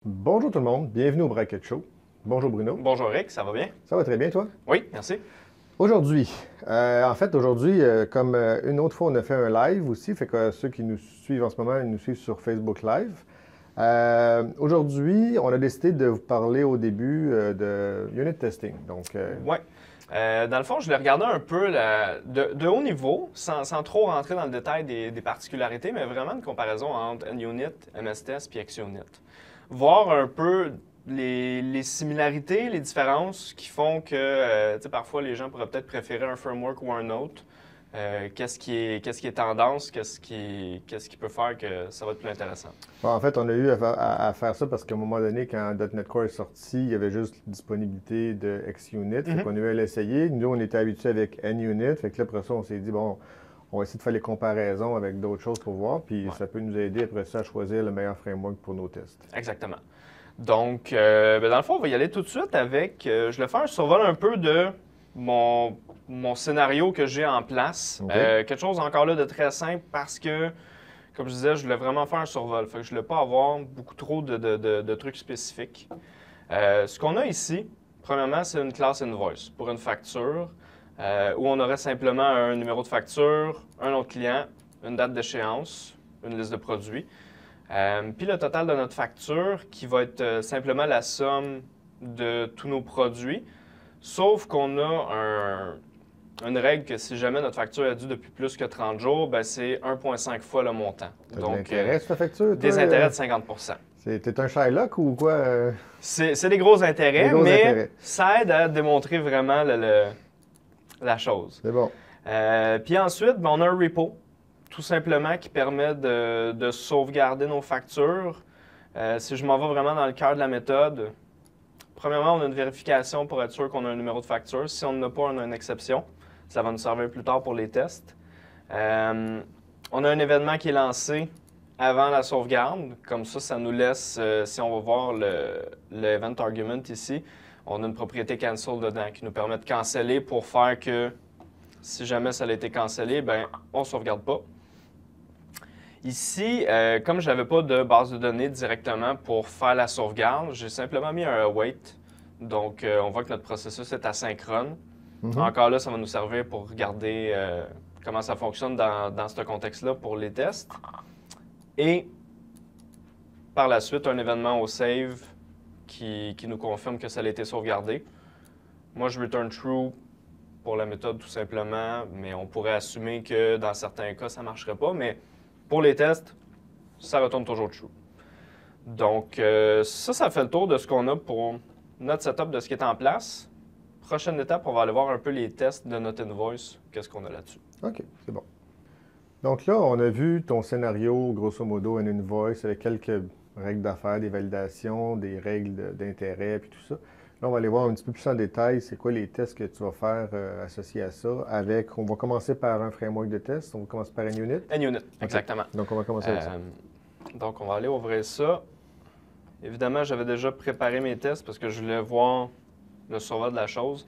Bonjour tout le monde, bienvenue au Bracket Show. Bonjour Bruno. Bonjour Rick, ça va bien? Ça va très bien toi? Oui, merci. Aujourd'hui, comme une autre fois on a fait un live aussi, fait que ceux qui nous suivent en ce moment, ils nous suivent sur Facebook Live. Aujourd'hui, on a décidé de vous parler au début de unit testing. Ouais. Dans le fond, je l'ai regardé un peu de haut niveau, sans trop rentrer dans le détail des particularités, mais vraiment une comparaison entre NUnit, MSTest et XUnit. Voir un peu les similarités, les différences qui font que tu sais, parfois les gens pourraient peut-être préférer un framework ou un autre. Qu'est-ce qui est tendance, qu'est-ce qui peut faire que ça va être plus intéressant. Bon, en fait, on a eu à faire ça parce qu'à un moment donné, quand .NET Core est sorti, il y avait juste disponibilité de XUnit. Fait qu'on a eu à l'essayer. Nous, on était habitués avec NUnit. Fait que là, après ça, on s'est dit, bon, on va essayer de faire les comparaisons avec d'autres choses pour voir. Puis ça peut nous aider après ça à choisir le meilleur framework pour nos tests. Exactement. Donc, dans le fond, on va y aller tout de suite avec... je vais faire un survol un peu de mon scénario que j'ai en place. OK. Quelque chose encore là de très simple parce que, comme je disais, je voulais vraiment faire un survol. Fait que je ne voulais pas avoir beaucoup trop de trucs spécifiques. Ce qu'on a ici, premièrement, c'est une classe invoice pour une facture où on aurait simplement un numéro de facture, un autre client, une date d'échéance, une liste de produits. Puis le total de notre facture qui va être simplement la somme de tous nos produits, sauf qu'on a une règle que si jamais notre facture est due depuis plus que 30 jours, ben c'est 1,5 fois le montant. T'as de Donc, l'intérêt sur ta facture, toi? des intérêts de 50 T'es un Shylock ou quoi? C'est des gros intérêts, Des gros mais intérêts. ça aide à démontrer vraiment la chose. C'est bon. Puis ensuite, ben, on a un repo, tout simplement, qui permet de sauvegarder nos factures. Si je m'en vais vraiment dans le cœur de la méthode, premièrement, on a une vérification pour être sûr qu'on a un numéro de facture. Si on n'en a pas, on a une exception. Ça va nous servir plus tard pour les tests. On a un événement qui est lancé avant la sauvegarde. Comme ça nous laisse, si on va voir le event argument ici, on a une propriété cancel dedans qui nous permet de canceller pour faire que si jamais ça a été cancellé, ben on ne sauvegarde pas. Ici, comme je n'avais pas de base de données directement pour faire la sauvegarde, j'ai simplement mis un await. Donc, on voit que notre processus est asynchrone. Encore là, ça va nous servir pour regarder comment ça fonctionne dans ce contexte-là pour les tests. Et par la suite, un événement au save qui nous confirme que ça a été sauvegardé. Moi, je return true pour la méthode tout simplement, mais on pourrait assumer que dans certains cas, ça ne marcherait pas. Mais pour les tests, ça retourne toujours true. Donc, ça fait le tour de ce qu'on a pour notre setup de ce qui est en place. Prochaine étape, on va aller voir un peu les tests de notre invoice. Qu'est-ce qu'on a là-dessus? OK, c'est bon. Donc là, on a vu ton scénario, grosso modo, un invoice avec quelques règles d'affaires, des validations, des règles d'intérêt, puis tout ça. Là, on va aller voir un petit peu plus en détail, c'est quoi les tests que tu vas faire associés à ça. On va commencer par un framework de test, on va commencer par NUnit. NUnit, exactement. Donc, on va commencer avec ça. Donc, on va aller ouvrir ça. Évidemment, j'avais déjà préparé mes tests parce que je voulais voir le survol de la chose.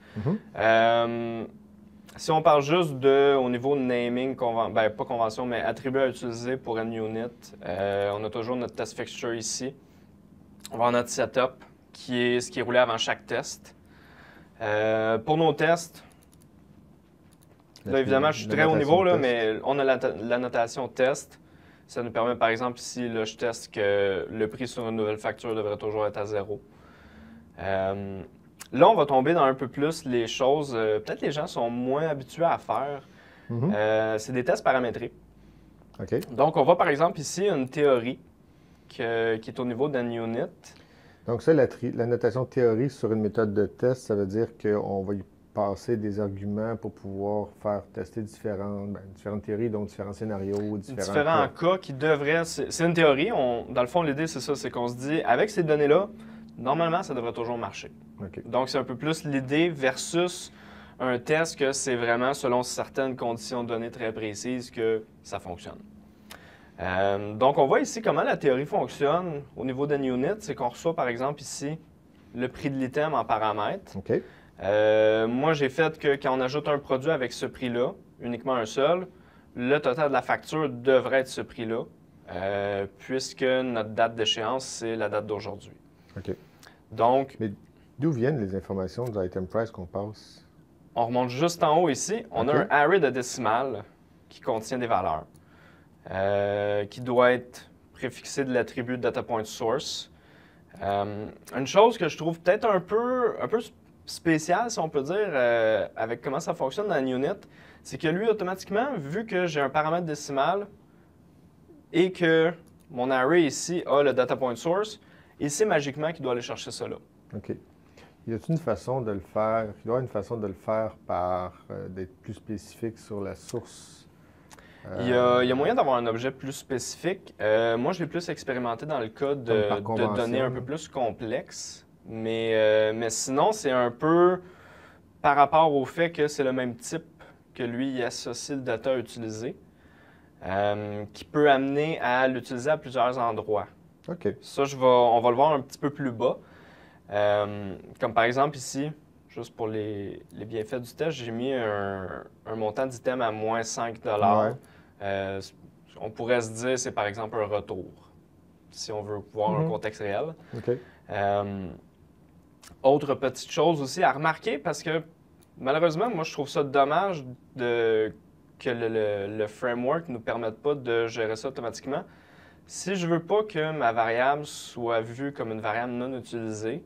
Si on parle juste au niveau de naming, pas convention, mais attribut à utiliser pour NUnit, on a toujours notre test fixture ici. On va avoir notre setup, qui est ce qui est roulé avant chaque test. Pour nos tests, là, évidemment, je suis très haut niveau, là, mais on a la notation test. Ça nous permet, par exemple, ici, là, je teste que le prix sur une nouvelle facture devrait toujours être à 0. Là, on va tomber dans un peu plus les choses, peut-être les gens sont moins habitués à faire. C'est des tests paramétrés. OK. Donc, on voit par exemple ici une théorie qui est au niveau d'un unit. Donc ça, la notation théorie sur une méthode de test, ça veut dire qu'on va y passer des arguments pour pouvoir faire tester différentes théories, donc différents scénarios, Différents cas qui devraient... C'est une théorie. Dans le fond, l'idée, c'est ça, c'est qu'on se dit, avec ces données-là, normalement, ça devrait toujours marcher. OK. Donc, c'est un peu plus l'idée versus un test que c'est vraiment selon certaines conditions de données très précises que ça fonctionne. Donc, on voit ici comment la théorie fonctionne au niveau d'un unit. C'est qu'on reçoit, par exemple, ici, le prix de l'item en paramètres. OK. Moi, j'ai fait que quand on ajoute un produit avec ce prix-là, uniquement un seul, le total de la facture devrait être ce prix-là, puisque notre date d'échéance, c'est la date d'aujourd'hui. OK. Donc, Mais d'où viennent les informations de l'item price qu'on passe? on remonte juste en haut ici. On a un array de décimales qui contient des valeurs, qui doit être préfixé de l'attribut DataPointSource. Une chose que je trouve peut-être un peu spéciale, si on peut dire, avec comment ça fonctionne dans Unit, c'est que lui, automatiquement, vu que j'ai un paramètre décimal et que mon array ici a le DataPointSource, il sait magiquement qu'il doit aller chercher ça là. OK. Y a-t-il une façon de le faire? Il doit y avoir une façon de le faire par d'être plus spécifique sur la source? Il y a moyen d'avoir un objet plus spécifique. Moi, je l'ai plus expérimenté dans le cas de données un peu plus complexes. Mais sinon, c'est un peu par rapport au fait que c'est le même type que lui, il associe le data à utiliser, qui peut amener à l'utiliser à plusieurs endroits. OK. Ça, on va le voir un petit peu plus bas. Comme par exemple ici, juste pour les bienfaits du test, j'ai mis un montant d'item à moins 5 $. On pourrait se dire c'est par exemple un retour, si on veut voir un contexte réel. OK. Autre petite chose aussi à remarquer, parce que malheureusement, moi je trouve ça dommage que le framework ne nous permette pas de gérer ça automatiquement. Si je veux pas que ma variable soit vue comme une variable non utilisée,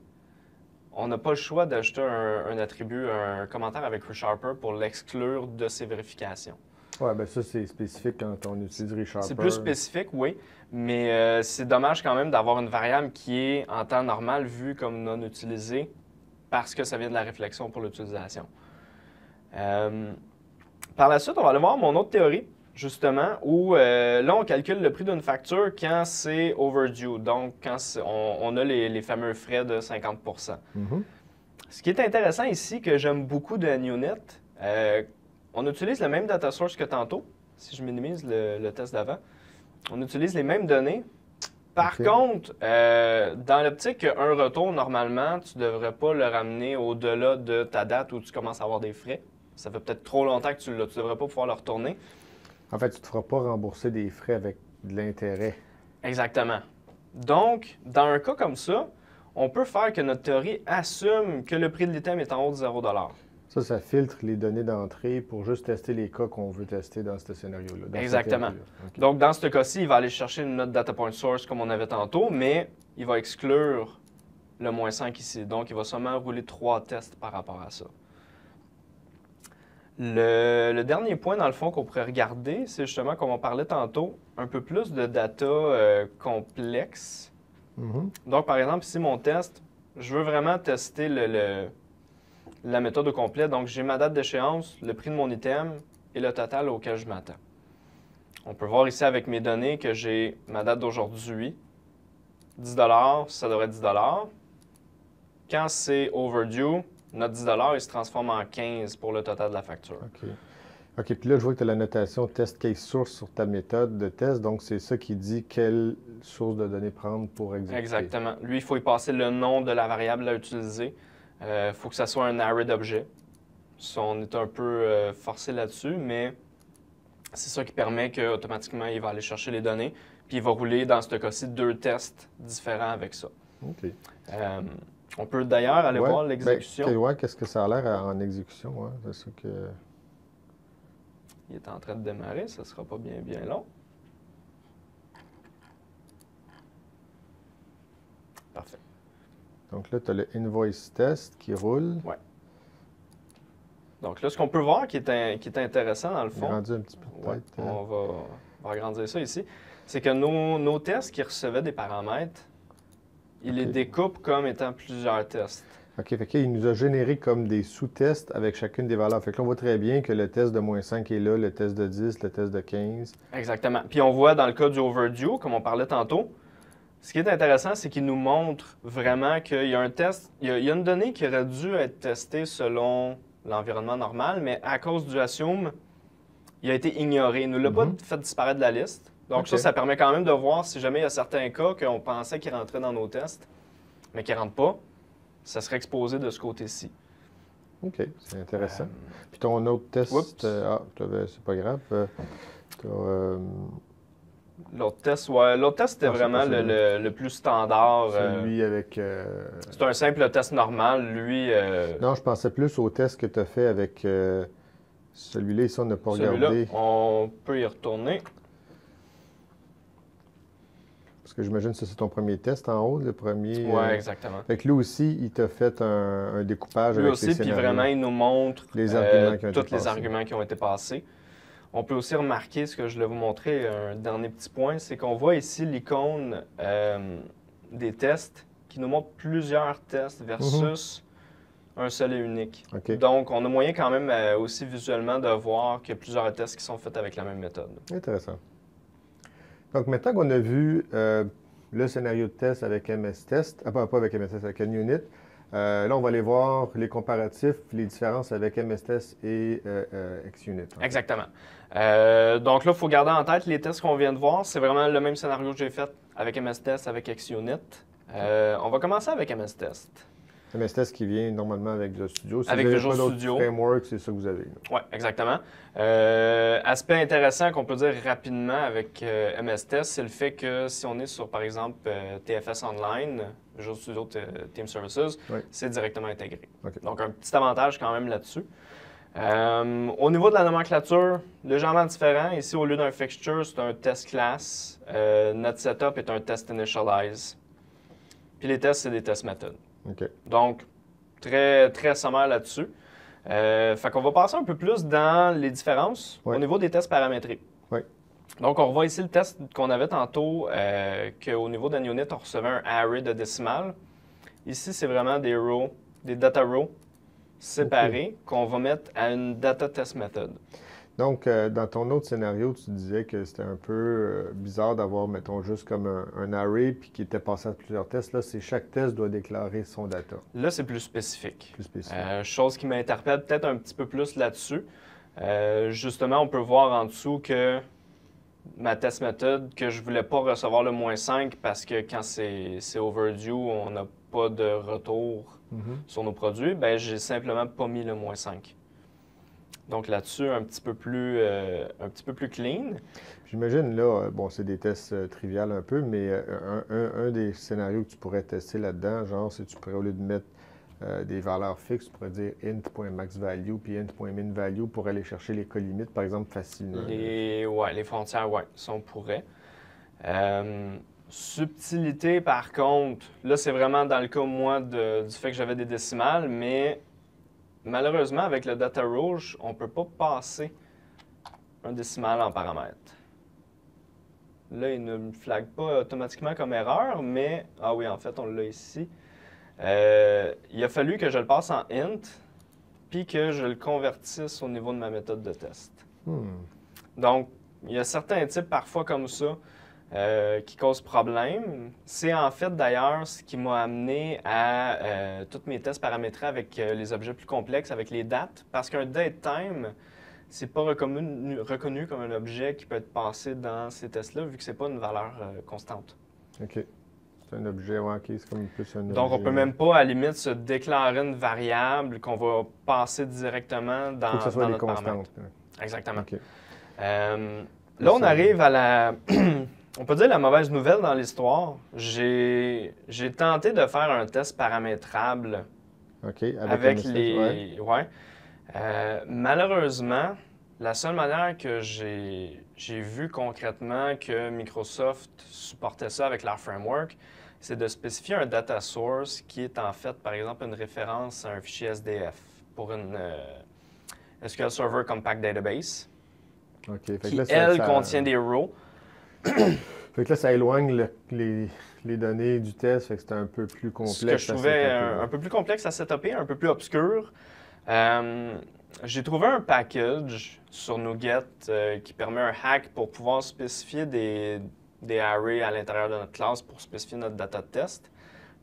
on n'a pas le choix d'ajouter un attribut, un commentaire avec ReSharper pour l'exclure de ces vérifications. Oui, bien ça, c'est spécifique quand on utilise ReSharper. C'est plus spécifique, oui, mais c'est dommage quand même d'avoir une variable qui est en temps normal vue comme non utilisée parce que ça vient de la réflexion pour l'utilisation. Par la suite, on va aller voir mon autre théorie, justement, où là, on calcule le prix d'une facture quand c'est overdue, donc quand on a les fameux frais de 50 %. Ce qui est intéressant ici, que j'aime beaucoup de NUnit, on utilise le même data source que tantôt, si je minimise le test d'avant. On utilise les mêmes données. Par contre, dans l'optique qu'un retour, normalement, tu ne devrais pas le ramener au-delà de ta date où tu commences à avoir des frais. Ça fait peut-être trop longtemps que tu l'as. Tu ne devrais pas pouvoir le retourner. En fait, tu ne te feras pas rembourser des frais avec de l'intérêt. Exactement. Donc, dans un cas comme ça, on peut faire que notre théorie assume que le prix de l'item est en haut de 0 $. Ça filtre les données d'entrée pour juste tester les cas qu'on veut tester dans ce scénario-là. Exactement. Okay. Donc, dans ce cas-ci, il va aller chercher une note DataPointSource comme on avait tantôt, mais il va exclure le moins 5 ici. Donc, il va seulement rouler 3 tests par rapport à ça. Le dernier point, dans le fond, qu'on pourrait regarder, c'est justement, comme on parlait tantôt, un peu plus de data complexe. Donc, par exemple, ici, mon test, je veux vraiment tester la méthode au complet. Donc, j'ai ma date d'échéance, le prix de mon item et le total auquel je m'attends. On peut voir ici avec mes données que j'ai ma date d'aujourd'hui, 10 $, ça devrait être 10 $. Quand c'est overdue, notre 10 $, il se transforme en 15 pour le total de la facture. OK, puis là, je vois que tu as la notation test case source sur ta méthode de test, donc c'est ça qui dit quelle source de données prendre pour exécuter. Exactement. Lui, il faut y passer le nom de la variable à utiliser. Il faut que ça soit un array d'objets. On est un peu forcé là-dessus, mais c'est ça qui permet qu'automatiquement, il va aller chercher les données, puis il va rouler, dans ce cas-ci, 2 tests différents avec ça. OK. On peut d'ailleurs aller voir l'exécution. Qu'est-ce que ça a l'air en exécution? C'est ça que... Il est en train de démarrer, ça ne sera pas bien long. Parfait. Donc là, tu as le invoice test qui roule. Oui. Donc là, ce qu'on peut voir qui est intéressant dans le fond, Agrandir un petit peu peut-être. On va agrandir ça ici, c'est que nos tests qui recevaient des paramètres, il les découpe comme étant plusieurs tests. OK, fait qu'il nous a généré comme des sous-tests avec chacune des valeurs. Fait que là, on voit très bien que le test de moins 5 est là, le test de 10, le test de 15. Exactement. Puis on voit dans le cas du overdue, comme on parlait tantôt, ce qui est intéressant, c'est qu'il nous montre vraiment qu'il y a un test, il y a une donnée qui aurait dû être testée selon l'environnement normal, mais à cause du assume, il a été ignoré. Il ne nous l'a pas fait disparaître de la liste. Donc ça permet quand même de voir si jamais il y a certains cas qu'on pensait qu'ils rentraient dans nos tests, mais qui ne rentrent pas, ça serait exposé de ce côté-ci. OK, c'est intéressant. Puis ton autre test, c'est pas grave. L'autre test, ouais. L'autre test, c'était Non, c'est vraiment pas celui-là. le plus standard. Celui avec... C'est un simple test normal. Lui, Non, je pensais plus au test que tu as fait avec celui-là. Ici, on n'a pas celui-là, regardé. on peut y retourner. Parce que j'imagine que ça, c'est ton premier test en haut, le premier. Ouais, exactement. Fait que lui aussi, il t'a fait un découpage Lui avec aussi, les puis scénarios. vraiment, il nous montre Les arguments qui ont été tous les passés. arguments qui ont été passés. On peut aussi remarquer, ce que je voulais vous montrer, un dernier petit point, c'est qu'on voit ici l'icône des tests qui nous montre plusieurs tests versus un seul et unique. OK. Donc, on a moyen quand même aussi visuellement de voir qu'il y a plusieurs tests qui sont faits avec la même méthode. Intéressant. Donc, maintenant qu'on a vu le scénario de test avec MS Test, pas avec MS Test, avec NUnit, là, on va aller voir les comparatifs, les différences avec MS Test et XUnit. Exactement. Donc là, il faut garder en tête les tests qu'on vient de voir. C'est vraiment le même scénario que j'ai fait avec MS Test, avec XUnit. On va commencer avec MS Test. MS Test qui vient normalement avec Visual Studio. Si Avec vous avez Visual pas d'autres Studio. frameworks, c'est ça que vous avez. Oui, exactement. Aspect intéressant qu'on peut dire rapidement avec MS Test, c'est le fait que si on est sur, par exemple, TFS Online, Visual Studio Team Services, Oui. c'est directement intégré. OK. Donc, un petit avantage quand même là-dessus. Au niveau de la nomenclature, légèrement différent. Ici, au lieu d'un fixture, c'est un test class. Notre setup est un test initialize. Puis les tests, c'est des test méthodes. OK. Donc, très, très sommaire là-dessus. Fait qu'on va passer un peu plus dans les différences Ouais. au niveau des tests paramétrés. Oui. Donc, on revoit ici le test qu'on avait tantôt, qu'au niveau d'Unit, on recevait un array de décimales. Ici, c'est vraiment des rows, des data rows séparés qu'on va mettre à une data test method. Donc, dans ton autre scénario, tu disais que c'était un peu bizarre d'avoir, mettons, juste comme un array puis qui était passé à plusieurs tests. Là, c'est chaque test doit déclarer son data. Là, c'est plus spécifique. Plus spécifique. Chose qui m'interpelle peut-être un petit peu plus là-dessus. Justement, on peut voir en dessous que ma test méthode, que je ne voulais pas recevoir le -5 parce que quand c'est overdue, on n'a pas de retour sur nos produits, ben j'ai simplement pas mis le -5. Donc là-dessus, un petit peu plus clean. J'imagine, là, bon, c'est des tests triviales un peu, mais un des scénarios que tu pourrais tester là-dedans, genre, c'est tu pourrais, au lieu de mettre des valeurs fixes, tu pourrais dire int.maxValue puis int.minValue pour aller chercher les colimites, par exemple, facilement. Les frontières, oui, ça on pourrait. Subtilité, par contre, là, c'est vraiment dans le cas, moi, du fait que j'avais des décimales, mais malheureusement, avec le data rouge, on ne peut pas passer un décimal en paramètre. Là, il ne me flague pas automatiquement comme erreur, mais... Ah oui, en fait, on l'a ici. Il a fallu que je le passe en int, puis que je le convertisse au niveau de ma méthode de test. Donc, il y a certains types parfois comme ça qui causent problème. C'est en fait d'ailleurs ce qui m'a amené à tous mes tests paramétrés avec les objets plus complexes, avec les dates, parce qu'un datetime, c'est pas reconnu comme un objet qui peut être passé dans ces tests-là, vu que c'est pas une valeur constante. OK. C'est un objet, ouais, OK, c'est comme plus un objet. Donc, on peut même pas, à la limite, se déclarer une variable qu'on va passer directement dans, faut que ce soit dans des notre constantes. paramètre. Exactement. OK. Là, on arrive à la... on peut dire la mauvaise nouvelle dans l'histoire. J'ai tenté de faire un test paramétrable OK, avec MSS, les... Ouais. Malheureusement, la seule manière que j'ai vu concrètement que Microsoft supportait ça avec leur framework, c'est de spécifier un data source qui est en fait, par exemple, une référence à un fichier SDF pour une SQL Server Compact Database, OK. Fait que qui, là, elle, contient des rows. Fait que là, ça éloigne les données du test, fait que c'est un peu plus complexe. Ce que je trouvais un peu plus complexe à setuper, un peu plus obscur. J'ai trouvé un package sur NuGet qui permet un hack pour pouvoir spécifier des arrays à l'intérieur de notre classe pour spécifier notre data de test.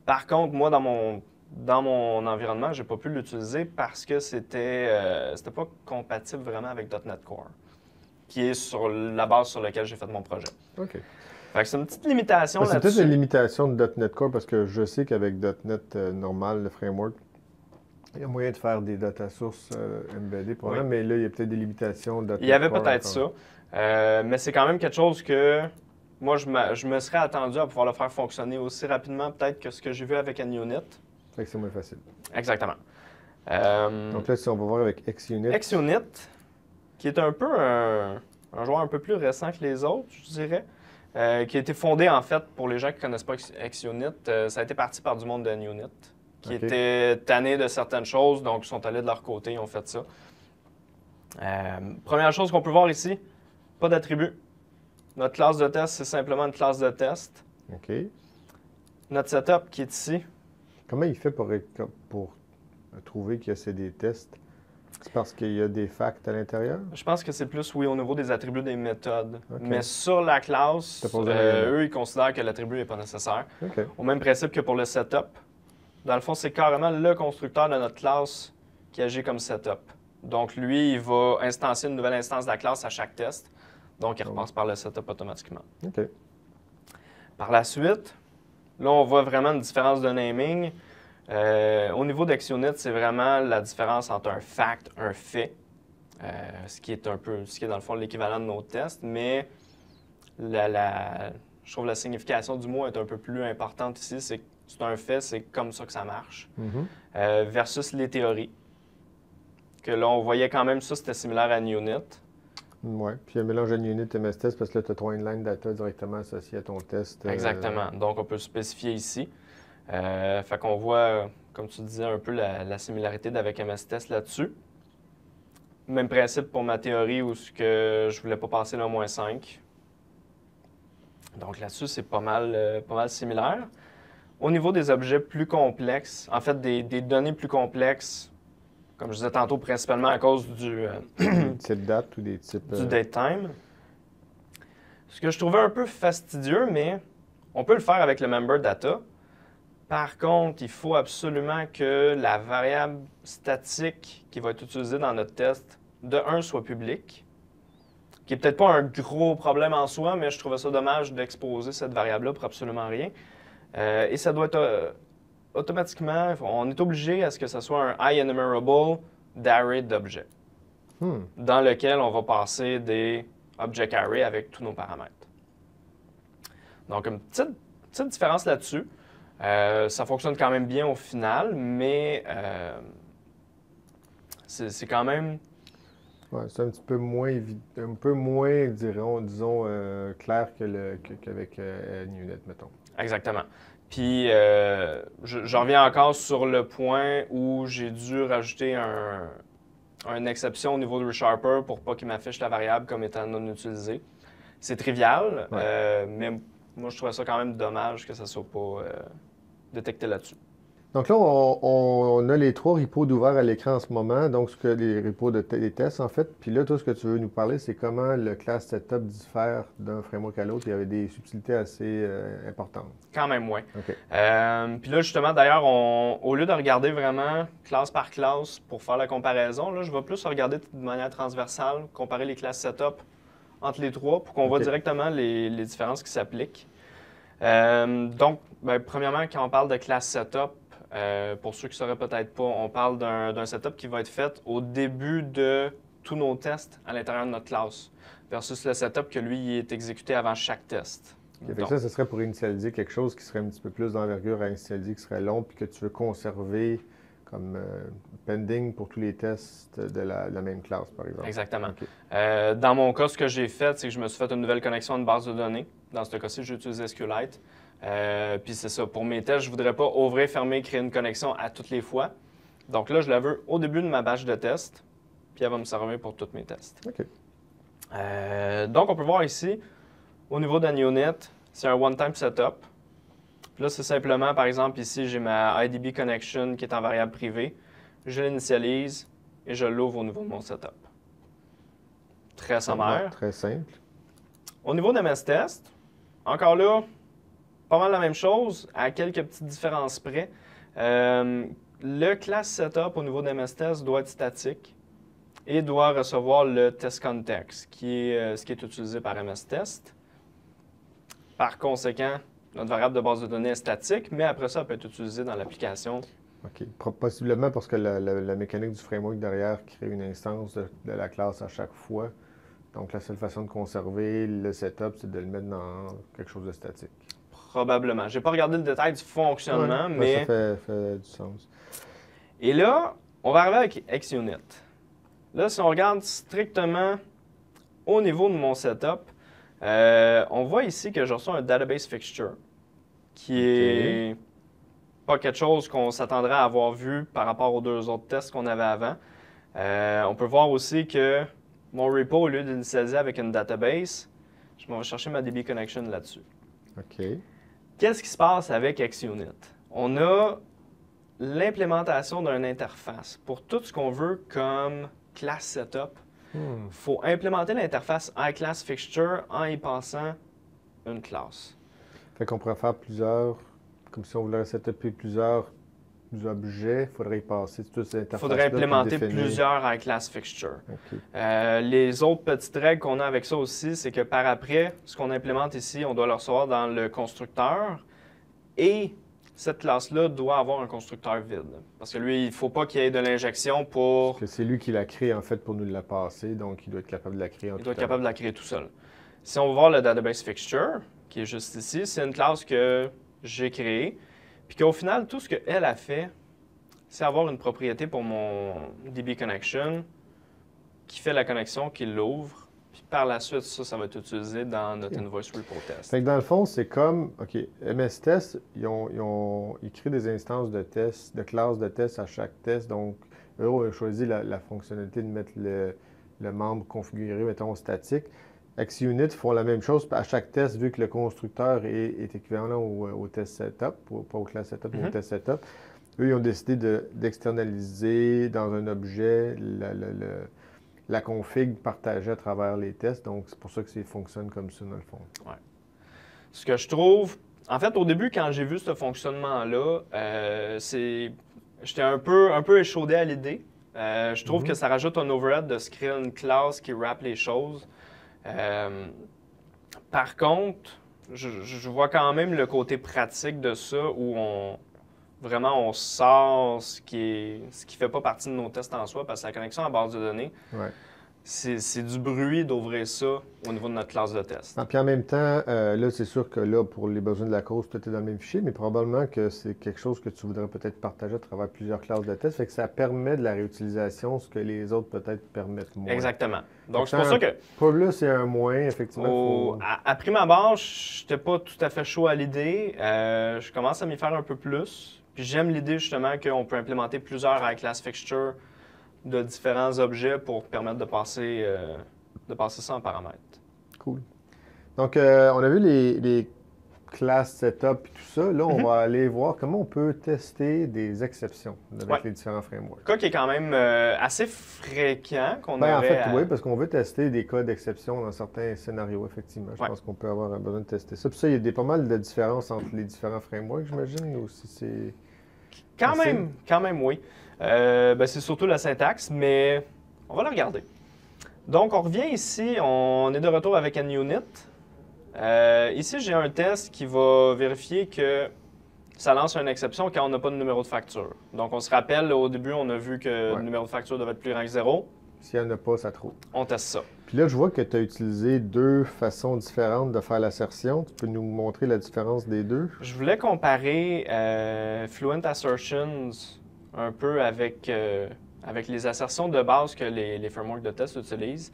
Par contre, moi, dans mon environnement, je n'ai pas pu l'utiliser parce que c'était pas compatible vraiment avec .NET Core, qui est sur la base sur laquelle j'ai fait mon projet. OK. Fait que c'est une petite limitation C'est là-dessus. peut-être une limitation de .NET Core parce que je sais qu'avec .NET normal, le framework, il y a moyen de faire des data sources embeddées probablement, mais là, il y a peut-être des limitations de .NET Il y avait Core peut-être encore. ça. Mais c'est quand même quelque chose que moi, je me serais attendu à pouvoir le faire fonctionner aussi rapidement peut-être que ce que j'ai vu avec NUnit. Fait que c'est moins facile. Exactement. Donc là, si on va voir avec XUnit. XUnit, qui est un peu un joueur un peu plus récent que les autres, je dirais, qui a été fondé en fait, pour les gens qui ne connaissent pas XUnit, ça a été parti par du monde de NUnit, qui était tanné de certaines choses, donc ils sont allés de leur côté, ils ont fait ça. Première chose qu'on peut voir ici, pas d'attribut. Notre classe de test, c'est simplement une classe de test. OK. Notre setup qui est ici. Comment il fait pour trouver que c'est des tests? C'est parce qu'il y a des facts à l'intérieur? Je pense que c'est plus, oui, au niveau des attributs des méthodes. OK. Mais sur la classe, eux, ils considèrent que l'attribut n'est pas nécessaire. OK. Au même principe que pour le setup. Dans le fond, c'est carrément le constructeur de notre classe qui agit comme setup. Donc, lui, il va instancier une nouvelle instance de la classe à chaque test. Donc, il repasse par le setup automatiquement. OK. Par la suite, là, on voit vraiment une différence de naming. Au niveau d'XUnit, c'est vraiment la différence entre un fact, un fait, ce qui est dans le fond l'équivalent de nos tests, mais je trouve la signification du mot est un peu plus importante ici. C'est un fait, c'est comme ça que ça marche. Versus les théories, que là, on voyait quand même ça, c'était similaire à NUnit. Oui, puis il y a un mélange de unit et MS-test parce que là, tu as ton inline data directement associé à ton test. Exactement. Donc, on peut spécifier ici. Fait qu'on voit, comme tu disais, un peu la similarité d'avec MS-test là-dessus. Même principe pour ma théorie où je voulais pas passer le -5. Donc là-dessus, c'est pas mal similaire. Au niveau des objets plus complexes, en fait, des données plus complexes, comme je disais tantôt, principalement à cause du type date ou des types... du datetime. Ce que je trouvais un peu fastidieux, mais on peut le faire avec le member data. Par contre, il faut absolument que la variable statique qui va être utilisée dans notre test, de 1, soit publique. Qui n'est peut-être pas un gros problème en soi, mais je trouvais ça dommage d'exposer cette variable-là pour absolument rien. Et ça doit être automatiquement, on est obligé à ce que ce soit un IEnumerable d'array d'objets, dans lequel on va passer des object array avec tous nos paramètres. Donc, une petite différence là-dessus. Ça fonctionne quand même bien au final, mais c'est quand même... Ouais, c'est un petit peu moins, disons, clair qu'avec NUnit, mettons. Exactement. Puis, je reviens encore sur le point où j'ai dû rajouter une exception au niveau de ReSharper pour pas qu'il m'affiche la variable comme étant non utilisée. C'est trivial, mais moi, je trouvais ça quand même dommage que ça soit pas détecté là-dessus. Donc là, on a les 3 repos d'ouvert à l'écran en ce moment, donc ce que les repos des tests en fait. Puis là, tout ce que tu veux nous parler, c'est comment le class setup diffère d'un framework à l'autre. Il y avait des subtilités assez importantes. Quand même, oui. OK. Puis là, justement, d'ailleurs, au lieu de regarder vraiment classe par classe pour faire la comparaison, là, je vais plus regarder de manière transversale, comparer les classes setup entre les 3 pour qu'on voit directement les différences qui s'appliquent. Donc, premièrement, quand on parle de classe setup, pour ceux qui ne sauraient peut-être pas, on parle d'un setup qui va être fait au début de tous nos tests à l'intérieur de notre classe, versus le setup que lui est exécuté avant chaque test. Donc, ça, ce serait pour initialiser quelque chose qui serait un petit peu plus d'envergure à initialiser, qui serait long, puis que tu veux conserver comme pending pour tous les tests de la même classe, par exemple. Exactement. Dans mon cas, ce que j'ai fait, c'est que je me suis fait une nouvelle connexion à une base de données. Dans ce cas-ci, j'ai utilisé SQLite. Puis c'est ça, pour mes tests, je ne voudrais pas ouvrir, fermer, créer une connexion à toutes les fois. Donc là, je la veux au début de ma batch de tests, puis elle va me servir pour tous mes tests. OK. Donc, on peut voir ici, au niveau d'un unit, c'est un one-time setup. Puis là, c'est simplement, par exemple, ici, j'ai ma IDB connection qui est en variable privée. Je l'initialise et je l'ouvre au niveau de mon setup. Très sommaire. Très simple. Au niveau de MS-test, encore là, pas mal la même chose, à quelques petites différences près. Le class setup au niveau de MS-test doit être statique et doit recevoir le test context, qui est ce qui est utilisé par MS-test. Par conséquent, notre variable de base de données est statique, mais après ça, elle peut être utilisée dans l'application. OK. Possiblement parce que la mécanique du framework derrière crée une instance de la classe à chaque fois. Donc, la seule façon de conserver le setup, c'est de le mettre dans quelque chose de statique. Probablement. J'ai pas regardé le détail du fonctionnement, Ouais, mais... ça fait du sens. Et là, on va arriver avec XUnit. Là, si on regarde strictement au niveau de mon setup, on voit ici que je reçois un database fixture, qui est pas quelque chose qu'on s'attendrait à avoir vu par rapport aux deux autres tests qu'on avait avant. On peut voir aussi que mon repo, au lieu d'initialiser avec une database, je m'en vais chercher ma DB connection là-dessus. OK. Qu'est-ce qui se passe avec XUnit? On a l'implémentation d'une interface. Pour tout ce qu'on veut comme class setup, il faut implémenter l'interface iClassFixture en y passant une classe. Fait qu'on pourrait faire plusieurs, comme si on voulait setuper plusieurs objets, il faudrait y passer toutes ces interfaces. Il faudrait implémenter plusieurs iClassFixture. Okay. Les autres petites règles qu'on a avec ça aussi, c'est que par après, ce qu'on implémente ici, on doit le recevoir dans le constructeur et cette classe-là doit avoir un constructeur vide. Parce que lui, il ne faut pas qu'il y ait de l'injection pour... Parce que c'est lui qui l'a créé, en fait, pour nous la passer, donc il doit être capable de la créer en tout temps. Il doit être capable de la créer tout seul. Si on va voir le database fixture, qui est juste ici, c'est une classe que j'ai créée, puis qu'au final, tout ce qu'elle a fait, c'est avoir une propriété pour mon DB connection qui fait la connexion, qui l'ouvre, puis par la suite, ça va être utilisé dans notre invoice repo test. Fait que dans le fond, c'est comme, OK, MS Test, ils créent des instances de tests, de classes de tests à chaque test. Donc, eux ont choisi la fonctionnalité de mettre le membre configuré, mettons, statique. XUnit font la même chose à chaque test, vu que le constructeur est équivalent au test setup, pas au class setup, mais au test setup. Eux, ils ont décidé d'externaliser dans un objet la config partagée à travers les tests. Donc, c'est pour ça que ça fonctionne comme ça, dans le fond. Ouais. Ce que je trouve... En fait, au début, quand j'ai vu ce fonctionnement-là, j'étais un peu échaudé à l'idée. Je trouve que ça rajoute un overhead de se créer une classe qui wrap les choses. Par contre, je vois quand même le côté pratique de ça où on sort ce qui fait pas partie de nos tests en soi parce que la connexion à base de données, c'est du bruit d'ouvrir ça au niveau de notre classe de test. Puis en même temps, là, c'est sûr que là, pour les besoins de la cause, tout est dans le même fichier, mais probablement que c'est quelque chose que tu voudrais peut-être partager à travers plusieurs classes de test. Fait que ça permet de la réutilisation, ce que les autres peut-être permettent moins. Exactement. Donc, c'est pour ça que... Pas là, c'est un moins, effectivement. À prime abord, je n'étais pas tout à fait chaud à l'idée. Je commence à m'y faire un peu plus. Puis j'aime l'idée, justement, qu'on peut implémenter plusieurs iClass fixtures de différents objets pour permettre de passer ça en paramètres. Cool. Donc, on a vu les classes setup et tout ça. Là, on va aller voir comment on peut tester des exceptions avec les différents frameworks. Cas qui est quand même assez fréquent qu'on aurait... En fait, oui, parce qu'on veut tester des cas d'exception dans certains scénarios, effectivement. Je pense qu'on peut avoir besoin de tester ça. Puis ça, il y a pas mal de différences entre les différents frameworks, j'imagine, ou si c'est... Quand même, oui. C'est surtout la syntaxe, mais on va la regarder. Donc, on revient ici, on est de retour avec NUnit. Ici, j'ai un test qui va vérifier que ça lance une exception quand on n'a pas de numéro de facture. Donc, on se rappelle, au début, on a vu que le numéro de facture devait être plus grand que 0. S'il n'y en a pas, ça trouve. On teste ça. Puis là, je vois que tu as utilisé deux façons différentes de faire l'assertion. Tu peux nous montrer la différence des deux? Je voulais comparer Fluent Assertions un peu avec les assertions de base que les frameworks de test utilisent.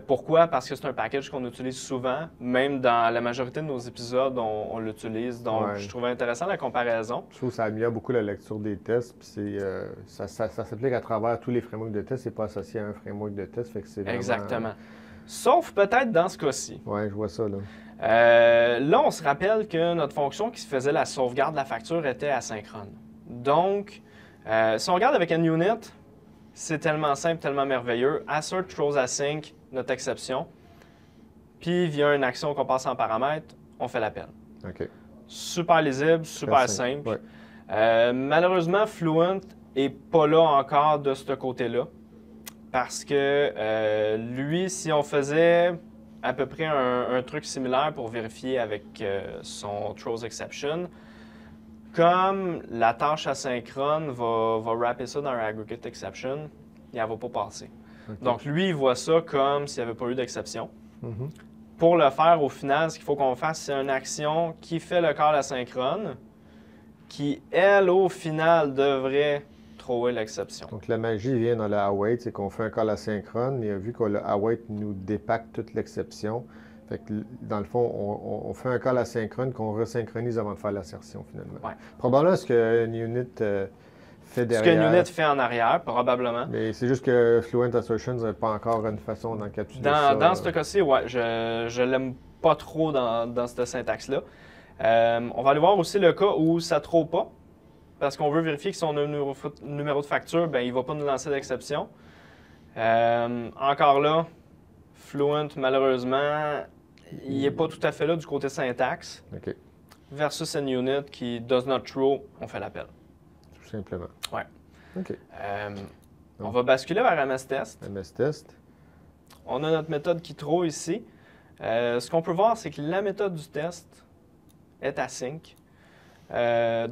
Pourquoi? Parce que c'est un package qu'on utilise souvent, même dans la majorité de nos épisodes, on l'utilise. Donc, je trouvais intéressant la comparaison. Je trouve que ça améliore beaucoup la lecture des tests. Puis ça s'applique à travers tous les frameworks de test. C'est pas associé à un framework de test. Fait que c'est vraiment... Exactement. Sauf peut-être dans ce cas-ci. Oui, je vois ça, là. Là, on se rappelle que notre fonction qui faisait la sauvegarde de la facture était asynchrone. Donc, si on regarde avec NUnit, c'est tellement simple, tellement merveilleux. Assert throws async, notre exception. Puis, via une action qu'on passe en paramètre, on fait l'appel. OK. Super lisible, super simple. Ouais. Malheureusement, Fluent n'est pas là encore de ce côté-là. Parce que lui, si on faisait à peu près un truc similaire pour vérifier avec son throws exception, comme la tâche asynchrone va wrapper ça dans un aggregate exception, il ne va pas passer. OK. Donc, lui, il voit ça comme s'il n'y avait pas eu d'exception. Mhm. Pour le faire, au final, ce qu'il faut qu'on fasse, c'est une action qui fait le call asynchrone, qui, elle, au final, devrait thrower l'exception. Donc, la magie vient dans le await, c'est qu'on fait un call asynchrone, mais vu que le await nous dépacte toute l'exception, fait que, dans le fond, on fait un call asynchrone qu'on resynchronise avant de faire l'assertion, finalement. Ouais. Probablement ce que Unit fait Ce derrière. que Unit fait en arrière, probablement. Mais c'est juste que Fluent Assertions n'a pas encore une façon d'encapsuler ça. Dans ce cas-ci, ouais, je l'aime pas trop dans cette syntaxe-là. On va aller voir aussi le cas où ça ne trop pas, parce qu'on veut vérifier que son numéro de facture, ben, il ne va pas nous lancer d'exception. Encore là, Fluent, malheureusement, il n'est pas tout à fait là du côté syntaxe. OK, Versus un unit qui does not throw, on fait l'appel. tout simplement. Ouais. OK. On va basculer vers MS-Test. MS-Test. On a notre méthode qui throw ici. Ce qu'on peut voir, c'est que la méthode du test est async.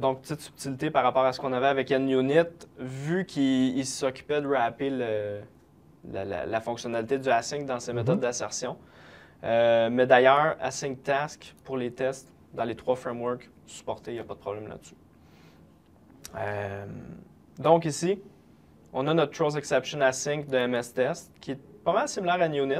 Donc, petite subtilité par rapport à ce qu'on avait avec NUnit, vu qu'il s'occupait de wrapper la fonctionnalité du async dans ses méthodes d'assertion. Mais d'ailleurs, async task pour les tests dans les 3 frameworks supportés, il n'y a pas de problème là-dessus. Donc ici, on a notre throws exception async de MS-Test qui est pas mal similaire à NUnit.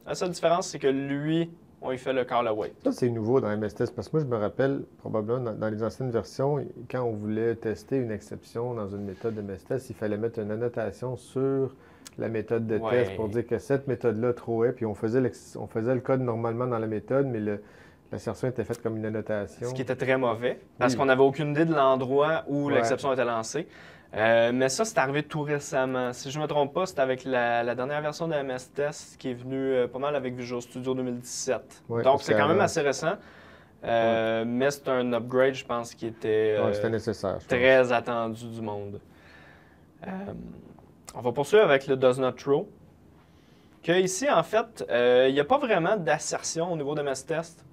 La seule différence, c'est que lui, on y fait le call await. Ça, c'est nouveau dans MS-Test parce que moi, je me rappelle probablement dans les anciennes versions, quand on voulait tester une exception dans une méthode de MS-Test, il fallait mettre une annotation sur la méthode de test pour dire que cette méthode-là throwait, puis on faisait le code normalement dans la méthode, mais l'assertion était faite comme une annotation. Ce qui était très mauvais, parce Oui. qu'on n'avait aucune idée de l'endroit où Ouais. l'exception était lancée. Mais ça, c'est arrivé tout récemment. Si je ne me trompe pas, c'est avec la dernière version de MS-Test qui est venue pas mal avec Visual Studio 2017. Ouais, Donc, parce c'est quand même qu'avant- assez récent. Mais c'est un upgrade, je pense, qui était Ouais, c'était nécessaire, je pense. très attendu du monde. On va poursuivre avec le Does Not Throw. Que ici, en fait, il n'y a pas vraiment d'assertion au niveau de MS-Test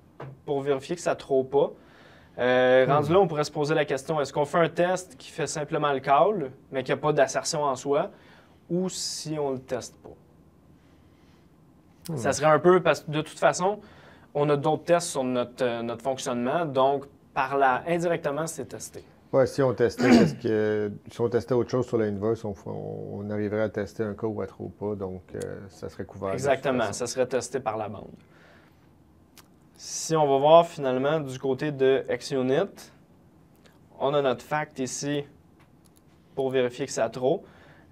pour vérifier que ça ne throw pas. Rendu là, on pourrait se poser la question, est-ce qu'on fait un test qui fait simplement le call, mais qui n'a pas d'assertion en soi, ou si on ne le teste pas? Ça serait un peu, parce que de toute façon, on a d'autres tests sur notre fonctionnement, donc par là, indirectement, c'est testé. Ouais, si on testait, si on testait autre chose sur l'invoice, on arriverait à tester un cas où elle ne trouve pas, donc ça serait couvert. de toute Exactement, façon. ça serait testé par la bande. Si on va voir finalement du côté de XUnit, on a notre fact ici pour vérifier que ça trop.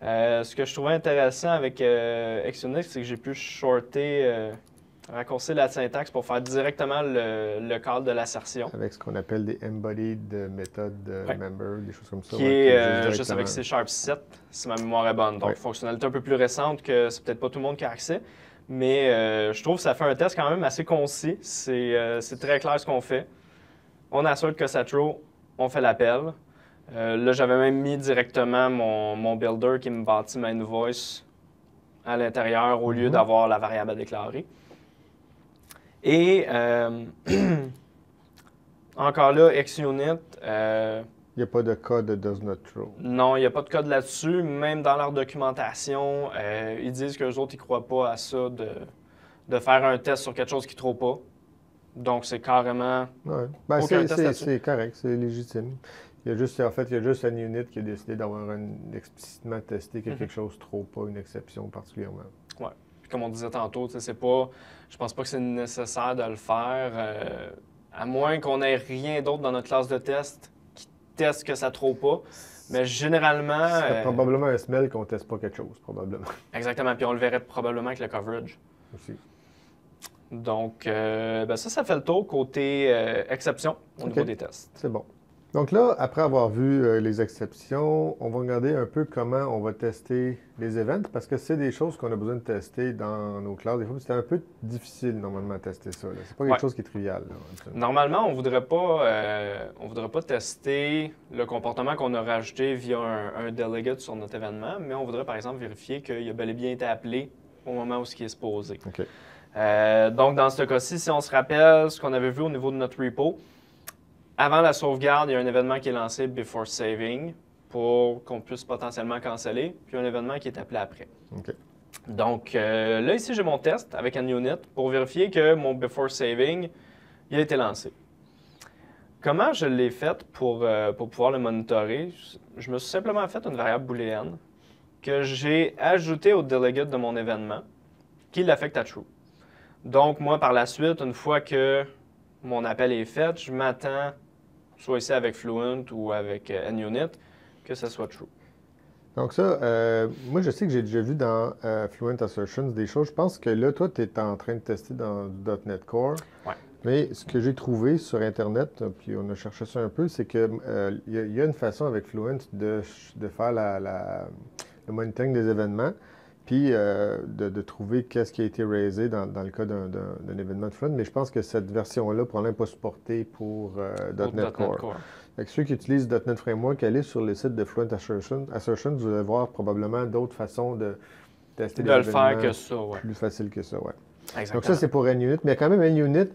Ce que je trouvais intéressant avec XUnit, c'est que j'ai pu raccourcir la syntaxe pour faire directement le call de l'assertion. Avec ce qu'on appelle des embodied méthodes Ouais. member, des choses comme ça. Qui ouais, est juste juste avec directement. C# 7, si ma mémoire est bonne. Donc, Ouais. fonctionnalité un peu plus récente que c'est peut-être pas tout le monde qui a accès. Mais je trouve que ça fait un test quand même assez concis. C'est très clair ce qu'on fait. On assure que ça throw, on fait l'appel. Là, j'avais même mis directement mon builder qui me bâtit ma invoice à l'intérieur au lieu d'avoir la variable à déclarer. Et encore là, XUnit, Il n'y a pas de cas de does not throw. non, il n'y a pas de code là-dessus. Même dans leur documentation, ils disent qu'eux autres, ils ne croient pas à ça de faire un test sur quelque chose qui ne trouve pas. Donc, c'est carrément... Ouais. Ben, Aucun test là-dessus. c'est correct, c'est légitime. Il y a juste, en fait, il y a juste un unit qui a décidé d'avoir explicitement testé que quelque chose trop pas une exception particulièrement. Ouais. Puis comme on disait tantôt, tu sais, c'est pas... Je pense pas que c'est nécessaire de le faire, à moins qu'on ait rien d'autre dans notre classe de test qui teste que ça ne trouve pas. Mais généralement... C'est probablement un smell qu'on teste pas quelque chose, probablement. Exactement. Puis on le verrait probablement avec le coverage. Aussi. Donc, ben ça fait le tour côté exception au niveau des tests. C'est bon. Donc là, après avoir vu les exceptions, on va regarder un peu comment on va tester les events, parce que c'est des choses qu'on a besoin de tester dans nos classes. Des fois, c'est un peu difficile, normalement, à tester ça. C'est pas quelque Ouais. chose qui est trivial. Là, Normalement, on voudrait pas tester le comportement qu'on a rajouté via un delegate sur notre événement, mais on voudrait, par exemple, vérifier qu'il a bel et bien été appelé au moment où il est supposé. OK. Donc, dans ce cas-ci, si on se rappelle ce qu'on avait vu au niveau de notre repo, avant la sauvegarde, il y a un événement qui est lancé before saving pour qu'on puisse potentiellement canceller, puis un événement qui est appelé après. OK. Donc là, ici, j'ai mon test avec NUnit pour vérifier que mon before saving il a été lancé. Comment je l'ai fait pour pouvoir le monitorer? Je me suis simplement fait une variable booléenne que j'ai ajoutée au delegate de mon événement qui l'affecte à true. Donc, moi, par la suite, une fois que mon appel est fait, je m'attends, soit ici avec Fluent ou avec NUnit, que ce soit true. Donc ça, moi je sais que j'ai déjà vu dans Fluent Assertions des choses. Je pense que là, toi, tu es en train de tester dans .NET Core. Ouais. Mais ce que j'ai trouvé sur Internet, puis on a cherché ça un peu, c'est que il y a une façon avec Fluent de faire le monitoring des événements, puis de trouver qu'est-ce qui a été raisé dans le cas d'un événement de Fluent. Mais je pense que cette version-là, probablement pas supportée pour .NET Core. Fait que ceux qui utilisent .NET Framework, allez sur le site de Fluent Assertions, vous allez voir probablement d'autres façons de tester des événements faire que ça, plus facile que ça, ouais. Exactement. Donc ça, c'est pour NUnit, mais il y a quand même NUnit.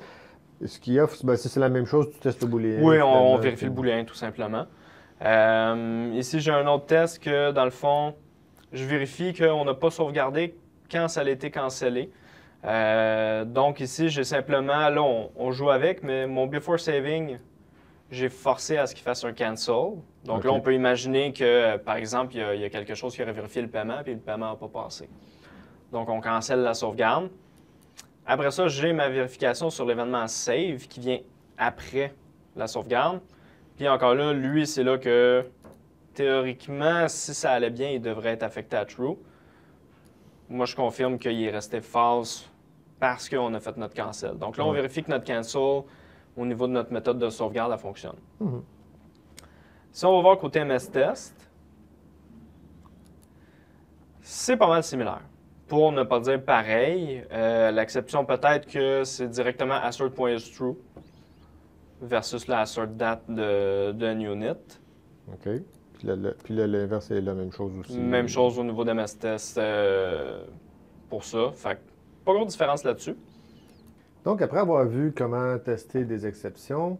Ce qu'il y a, si c'est la même chose, tu testes le booléen. Oui, on vérifie le booléen tout simplement. Ici, j'ai un autre test que, dans le fond, je vérifie qu'on n'a pas sauvegardé quand ça a été cancellé. Donc ici, j'ai simplement, là, on joue avec, mais mon before saving, j'ai forcé à ce qu'il fasse un cancel. Donc là, on peut imaginer que, par exemple, il y a quelque chose qui aurait vérifié le paiement, puis le paiement n'a pas passé. Donc, on cancelle la sauvegarde. Après ça, j'ai ma vérification sur l'événement save qui vient après la sauvegarde. Puis encore là, lui, c'est là que théoriquement, si ça allait bien, il devrait être affecté à true. Moi, je confirme qu'il est resté false parce qu'on a fait notre cancel. Donc là, on vérifie que notre cancel, au niveau de notre méthode de sauvegarde, elle fonctionne. Si on va voir côté MS Test, c'est pas mal similaire. Pour ne pas dire pareil, l'exception peut-être que c'est directement assert.isTrue versus la assert.dat de NUnit. OK. Puis l'inverse est la même chose aussi. Même chose au niveau de MS-Test pour ça. Fait que pas grosse différence là-dessus. Donc, après avoir vu comment tester des exceptions,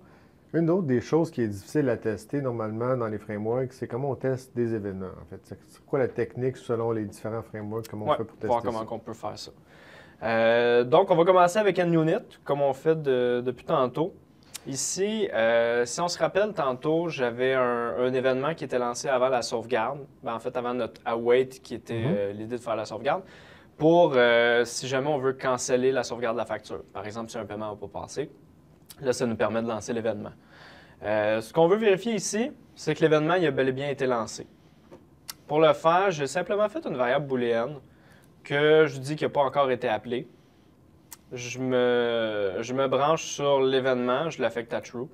une autre des choses qui est difficile à tester normalement dans les frameworks, c'est comment on teste des événements. En fait, c'est quoi la technique selon les différents frameworks, comment on fait pour tester voir comment on peut faire ça. Donc, on va commencer avec NUnit, comme on fait depuis tantôt. Ici, si on se rappelle tantôt, j'avais un événement qui était lancé avant la sauvegarde, en fait avant notre await qui était l'idée de faire la sauvegarde, pour si jamais on veut canceller la sauvegarde de la facture. Par exemple, si un paiement n'a pas passé, là, ça nous permet de lancer l'événement. Ce qu'on veut vérifier ici, c'est que l'événement il a bel et bien été lancé. Pour le faire, j'ai simplement fait une variable booléenne que je dis qu'il n'a pas encore été appelée. Je me branche sur l'événement, je l'affecte à true.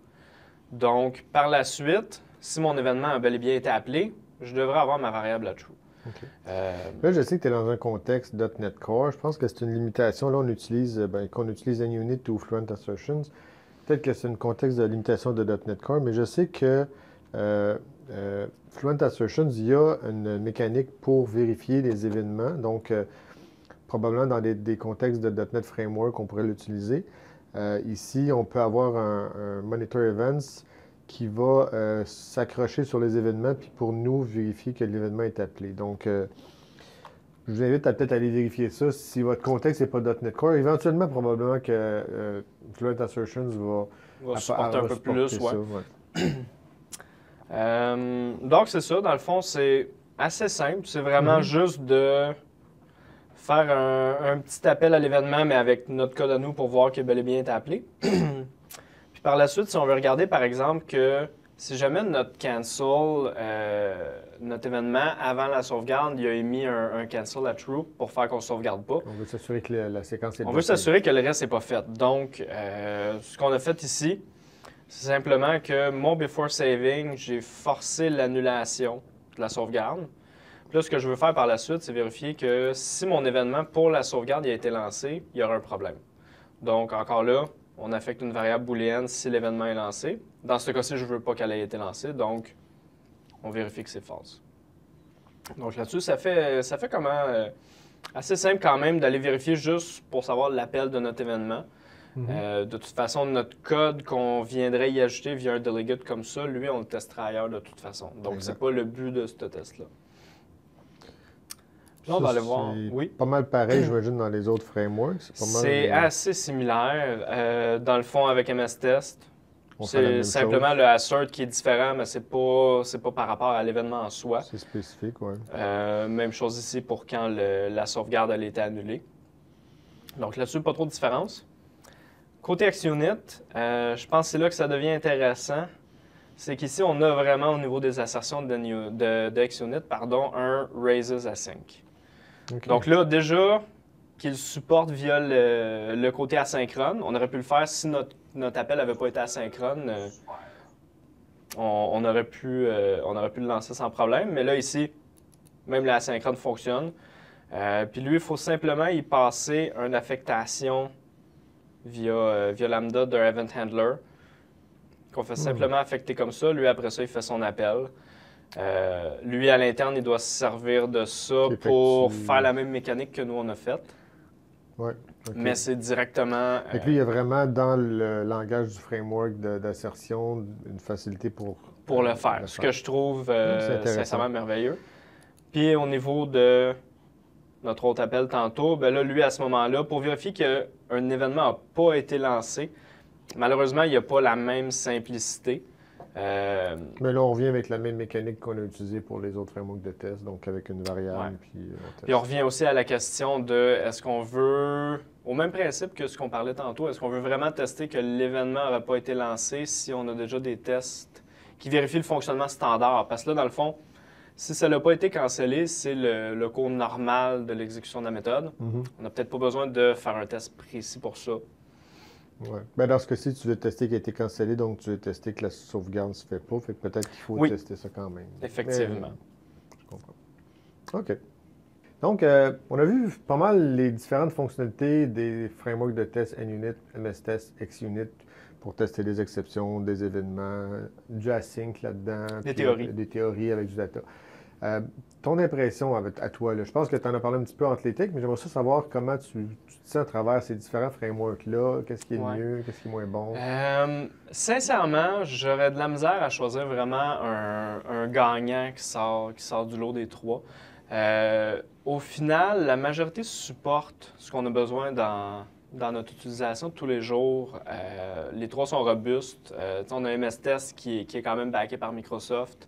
Donc, par la suite, si mon événement a bel et bien été appelé, je devrais avoir ma variable à true. Okay. Là, je sais que tu es dans un contexte .NET Core. Je pense que c'est une limitation. Là, on utilise, qu'on utilise NUnit ou Fluent Assertions. Peut-être que c'est un contexte de limitation de .NET Core, mais je sais que Fluent Assertions, il y a une mécanique pour vérifier les événements. Donc, probablement dans des contextes de .NET Framework, on pourrait l'utiliser. Ici, on peut avoir un Monitor Events qui va s'accrocher sur les événements, puis pour nous, vérifier que l'événement est appelé. Donc, je vous invite à peut-être aller vérifier ça si votre contexte n'est pas .NET Core. Éventuellement, probablement que Fluent Assertions va supporter un peu plus. Ça, donc, c'est ça. Dans le fond, c'est assez simple. C'est vraiment juste de faire un petit appel à l'événement, mais avec notre code à nous pour voir qu'il a bel et bien été appelé. Puis par la suite, si on veut regarder, par exemple, que si jamais notre cancel, notre événement, avant la sauvegarde, il a émis un cancel à true pour faire qu'on ne sauvegarde pas. On veut s'assurer que la séquence est On veut s'assurer que le reste n'est pas fait. Donc, ce qu'on a fait ici, c'est simplement que mon before saving, j'ai forcé l'annulation de la sauvegarde. Puis là, ce que je veux faire par la suite, c'est vérifier que si mon événement pour la sauvegarde a été lancé, il y aura un problème. Donc, encore là, on affecte une variable booléenne si l'événement est lancé. Dans ce cas-ci, je ne veux pas qu'elle ait été lancée, donc on vérifie que c'est false. Donc là-dessus, ça fait comment assez simple quand même d'aller vérifier juste pour savoir l'appel de notre événement. De toute façon, notre code qu'on viendrait y ajouter via un delegate comme ça, lui, on le testera ailleurs de toute façon. Donc, ce n'est pas le but de ce test-là. Là, on va Ça, aller voir. c'est Oui. pas mal pareil, j'imagine, dans les autres frameworks. C'est pas mal, C'est assez similaire. Dans le fond, avec MS Test, on fait la c'est même simplement chose. le assert qui est différent, mais c'est pas par rapport à l'événement en soi. C'est spécifique, ouais. Même chose ici pour quand la sauvegarde elle a été annulée. Donc là-dessus, pas trop de différence. Côté XUnit, je pense que c'est là que ça devient intéressant. C'est qu'ici, on a vraiment au niveau des assertions de XUnit, un raises async. OK. Donc là, déjà, qu'il supporte via le côté asynchrone. On aurait pu le faire si notre appel n'avait pas été asynchrone. On aurait pu le lancer sans problème. Mais là, ici, même l'asynchrone fonctionne. Puis lui, il faut simplement y passer une affectation via lambda d'un event handler qu'on fait simplement affecter comme ça. Lui, après ça, il fait son appel. Lui, à l'interne, il doit se servir de ça Qui pour effectue- faire la même mécanique que nous, on a faite. Ouais, OK. Mais c'est directement... Fait que lui, il y a vraiment dans le langage du framework d'assertion une facilité pour le faire. Ce que je trouve c'est intéressant. sincèrement merveilleux. Puis au niveau de notre autre appel tantôt, ben là, lui, à ce moment-là, pour vérifier qu'un événement n'a pas été lancé, malheureusement, il n'y a pas la même simplicité. Mais là, on revient avec la même mécanique qu'on a utilisée pour les autres frameworks de test, donc avec une variable, Ouais. puis on teste. Puis on revient aussi à la question de est-ce qu'on veut, au même principe que ce qu'on parlait tantôt, est-ce qu'on veut vraiment tester que l'événement n'aurait pas été lancé si on a déjà des tests qui vérifient le fonctionnement standard? Parce que là, dans le fond, si ça n'a pas été cancellé, c'est le cours normal de l'exécution de la méthode. Mhm. On n'a peut-être pas besoin de faire un test précis pour ça. Ouais. Ben, dans ce cas-ci, tu veux tester qu'il a été cancellé, donc tu veux tester que la sauvegarde ne se fait pas. Fait que peut-être qu'il faut Oui. tester ça quand même. Effectivement. Mais, je comprends. OK. Donc, on a vu pas mal les différentes fonctionnalités des frameworks de test NUnit, MSTest, XUnit pour tester des exceptions, des événements, du async là-dedans. Des puis, théories. Des théories avec du data. Ton impression à toi, là, je pense que tu en as parlé un petit peu entre les techs, mais j'aimerais ça savoir comment tu te sens à travers ces différents frameworks-là. Qu'est-ce qui est Ouais. mieux, qu'est-ce qui est moins bon? Sincèrement, j'aurais de la misère à choisir vraiment un gagnant qui sort du lot des trois. Au final, la majorité supporte ce qu'on a besoin dans notre utilisation de tous les jours. Les trois sont robustes. On a MS-Test qui est quand même backé par Microsoft.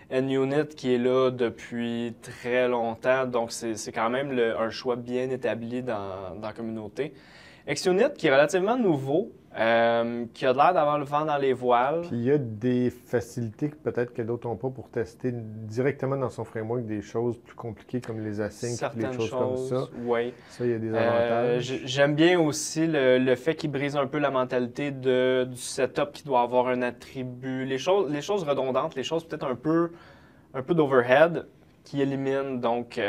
NUnit qui est là depuis très longtemps, donc c'est quand même un choix bien établi dans la communauté. XUnit qui est relativement nouveau, qui a l'air d'avoir le vent dans les voiles. Puis il y a des facilités que peut-être que d'autres n'ont pas pour tester directement dans son framework des choses plus compliquées comme les asyncs, les Certaines choses comme ça. oui. Ça, il y a des avantages. J'aime bien aussi le fait qu'il brise un peu la mentalité du setup qui doit avoir un attribut. Les choses redondantes, les choses peut-être un peu d'overhead qui élimine. Donc,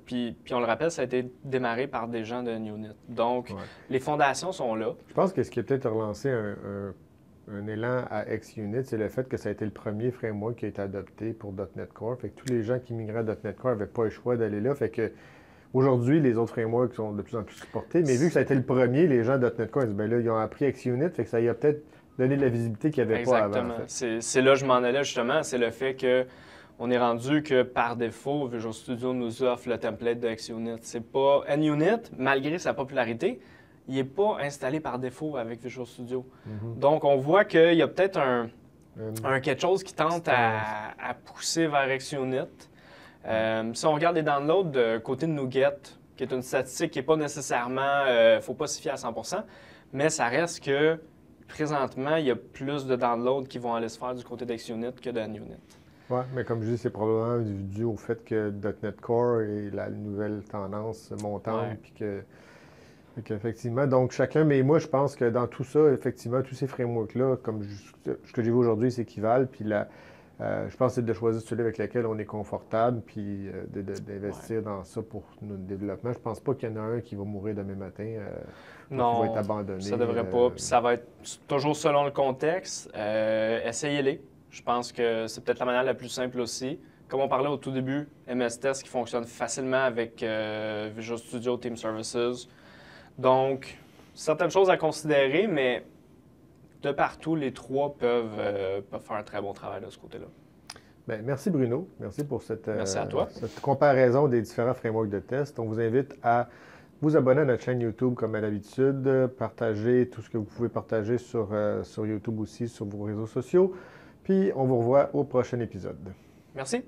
puis on le rappelle, ça a été démarré par des gens de NUnit. Donc, Ouais. les fondations sont là. Je pense que ce qui a peut-être relancé un élan à XUnit, c'est le fait que ça a été le premier framework qui a été adopté pour .NET Core. Fait que tous les gens qui migraient à .NET Core n'avaient pas le choix d'aller là. Fait que aujourd'hui, les autres frameworks sont de plus en plus supportés. Mais vu que ça a été le premier, les gens de .NET Core, ils disent, ben là, ils ont appris XUnit. Fait que ça y a peut-être donné de la visibilité qu'il n'y avait pas avant. Exactement. En fait. C'est là que je m'en allais justement. C'est le fait que on est rendu que par défaut, Visual Studio nous offre le template de XUnit. C'est pas NUnit, malgré sa popularité, il n'est pas installé par défaut avec Visual Studio. Mhm. Donc, on voit qu'il y a peut-être un Euh, quelque chose qui tente à pousser vers XUnit. Si on regarde les downloads côté de NuGet, qui est une statistique qui n'est pas nécessairement, faut pas s'y fier à 100%, mais ça reste que présentement, il y a plus de downloads qui vont aller se faire du côté d'XUnit que de NUnit. Oui, mais comme je dis, c'est probablement dû au fait que .NET Core est la nouvelle tendance montante, Ouais. puis qu'effectivement, donc chacun, mais moi je pense que dans tout ça, effectivement, tous ces frameworks-là, comme ce que j'ai vu aujourd'hui, s'équivalent, puis je pense que c'est de choisir celui avec lequel on est confortable, puis d'investir dans ça pour notre développement. Je pense pas qu'il y en a un qui va mourir demain matin, qui Non, va être abandonné. ça devrait pas. Puis ça va être toujours selon le contexte. Essayez-les. Je pense que c'est peut-être la manière la plus simple aussi. Comme on parlait au tout début, MS-Test qui fonctionne facilement avec Visual Studio Team Services. Donc, certaines choses à considérer, mais de partout, les trois peuvent faire un très bon travail de ce côté-là. Ben, merci Bruno. Merci pour Merci à toi. cette comparaison des différents frameworks de test. On vous invite à vous abonner à notre chaîne YouTube comme à l'habitude, partager tout ce que vous pouvez partager sur YouTube aussi, sur vos réseaux sociaux. Puis on vous revoit au prochain épisode. Merci.